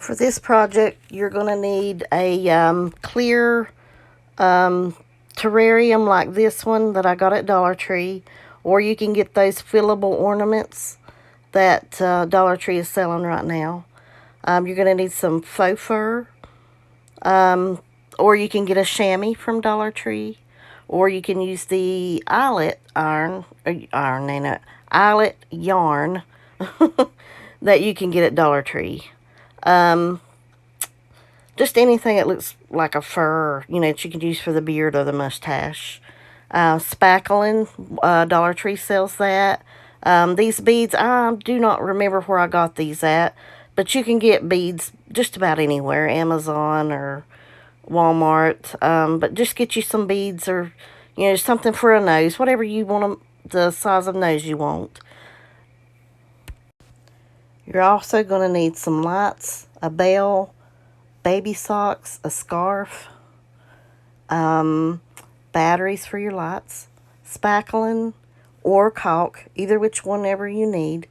For this project, you're going to need a clear terrarium like this one that I got at Dollar Tree, or you can get those fillable ornaments that Dollar Tree is selling right now. You're going to need some faux fur, or you can get a Shammy from Dollar Tree, or you can use the eyelet yarn that you can get at Dollar Tree. Just anything that looks like a fur, that you can use for the beard or the mustache. Spackling, Dollar Tree sells that. These beads, I do not remember where I got these at, but you can get beads just about anywhere, Amazon or Walmart. But just get you some beads or, something for a nose, whatever you want, the size of nose you want. You're also going to need some lights, a bell, baby socks, a scarf, batteries for your lights, spackling or caulk, either whichever you need.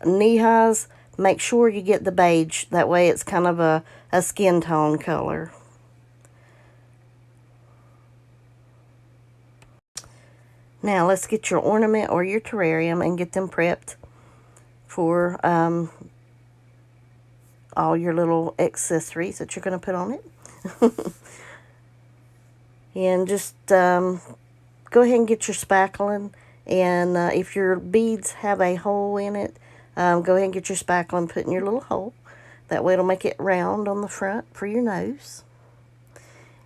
Knee highs, make sure you get the beige, that way it's kind of a skin tone color. Now let's get your ornament or your terrarium and get them prepped for all your little accessories that you're going to put on it. And just go ahead and get your spackling. And if your beads have a hole in it, go ahead and get your spackling, put in your little hole. That way it'll make it round on the front for your nose.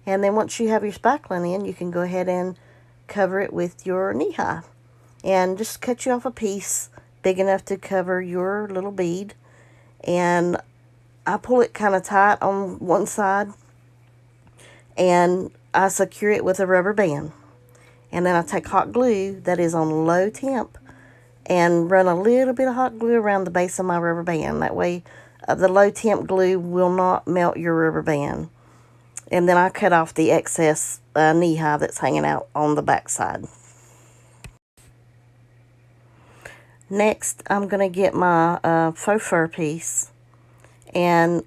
And then once you have your spackling in, you can go ahead and cover it with your knee-high. And just cut you off a piece big enough to cover your little bead. And I pull it kind of tight on one side, and I secure it with a rubber band. And then I take hot glue that is on low temp and run a little bit of hot glue around the base of my rubber band. That way the low temp glue will not melt your rubber band. And then I cut off the excess knee-high that's hanging out on the back side. Next, I'm going to get my faux fur piece. And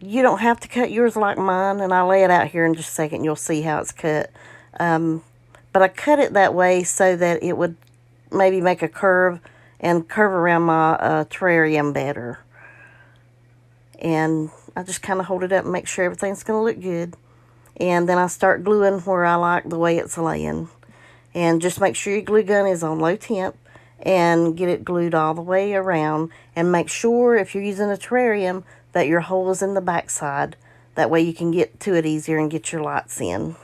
you don't have to cut yours like mine, and I'll lay it out here in just a second. You'll see how it's cut. But I cut it that way so that it would maybe make a curve and curve around my terrarium better. And I just kind of hold it up and make sure everything's going to look good. And then I start gluing where I like the way it's laying. And just make sure your glue gun is on low temp and get it glued all the way around. And make sure if you're using a terrarium that your hole is in the back side. That way you can get to it easier and get your lights in.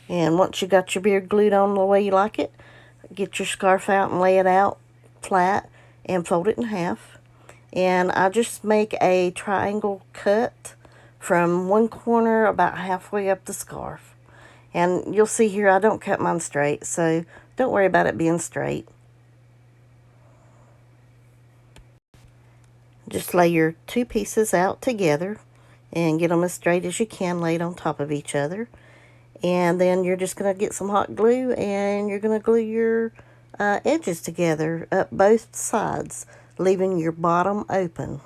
And once you got your beard glued on the way you like it, get your scarf out and lay it out flat and fold it in half. And I just make a triangle cut from one corner about halfway up the scarf. And you'll see here I don't cut mine straight, so don't worry about it being straight. Just lay your two pieces out together and get them as straight as you can laid on top of each other. And then you're just going to get some hot glue and you're going to glue your edges together up both sides, leaving your bottom open.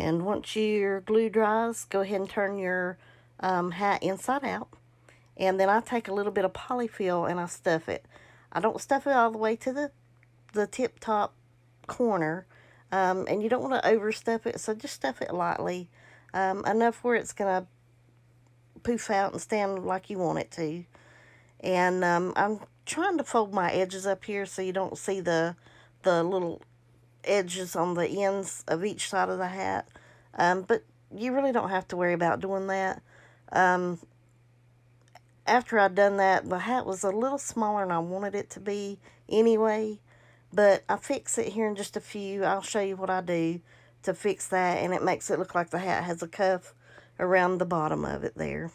And once your glue dries, go ahead and turn your hat inside out. And then I take a little bit of polyfill and I stuff it. I don't stuff it all the way to the tip top corner. And you don't want to overstuff it, so just stuff it lightly. Enough where it's going to poof out and stand like you want it to. And I'm trying to fold my edges up here so you don't see the little edges on the ends of each side of the hat. But you really don't have to worry about doing that. After I'd done that, the hat was a little smaller than I wanted it to be anyway. But I fix it here in just a few. I'll show you what I do to fix that. And it makes it look like the hat has a cuff around the bottom of it there.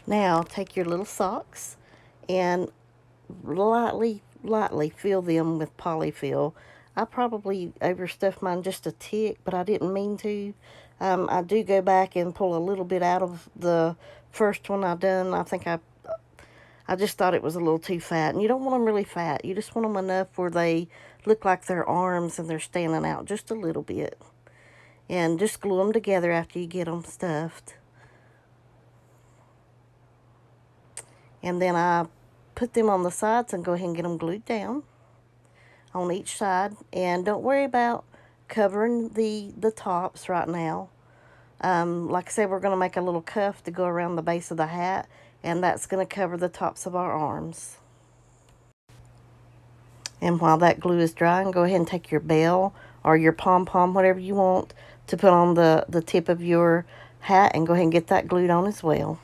Now take your little socks and lightly fill them with polyfill. I probably overstuffed mine just a tick, but I didn't mean to. I do go back and pull a little bit out of the first one I done. I think I just thought it was a little too fat. And you don't want them really fat. You just want them enough where they look like their arms and they're standing out just a little bit. And just glue them together after you get them stuffed. And then I put them on the sides and go ahead and get them glued down on each side. And don't worry about covering the tops right now. Like I said, we're going to make a little cuff to go around the base of the hat. And that's going to cover the tops of our arms. And while that glue is drying, go ahead and take your bell or your pom-pom, whatever you want, to put on the tip of your hat and go ahead and get that glued on as well.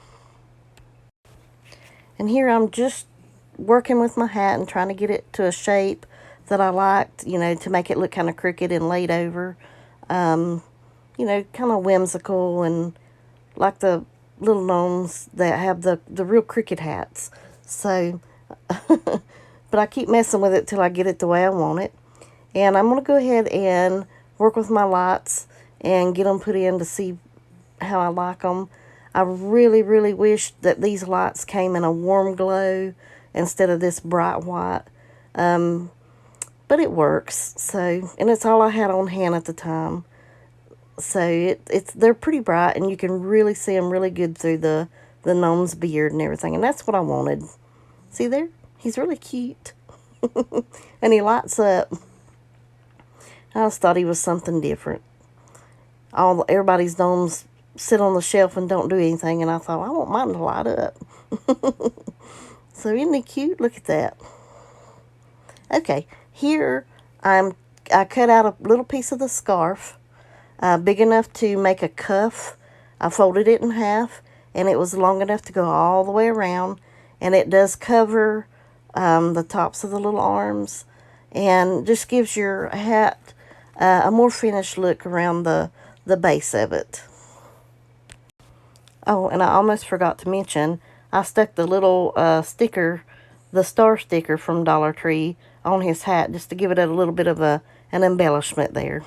And here I'm just working with my hat and trying to get it to a shape that I liked, you know, to make it look kind of crooked and laid over. You know, kind of whimsical and like the little gnomes that have the real crooked hats. So, but I keep messing with it till I get it the way I want it. And I'm going to go ahead and work with my lights and get them put in to see how I like them. I really, really wish that these lights came in a warm glow instead of this bright white. But it works. So, and it's all I had on hand at the time. So they're pretty bright, and you can really see them really good through the gnome's beard and everything. And that's what I wanted. See there? He's really cute. And he lights up. I just thought he was something different. Everybody's gnomes sit on the shelf and don't do anything, and I thought, I want mine to light up. So isn't he cute? Look at that. Okay, here I cut out a little piece of the scarf, big enough to make a cuff. I folded it in half, and it was long enough to go all the way around, and it does cover the tops of the little arms, and just gives your hat a more finished look around the base of it. Oh, and I almost forgot to mention, I stuck the little sticker, the star sticker from Dollar Tree, on his hat just to give it a little bit of an embellishment there.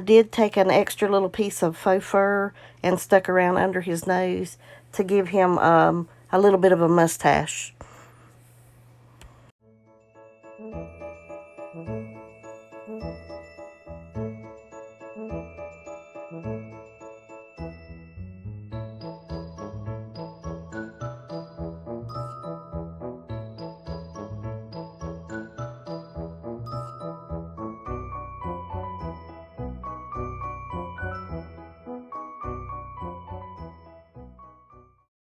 did take an extra little piece of faux fur and stuck around under his nose to give him a little bit of a mustache.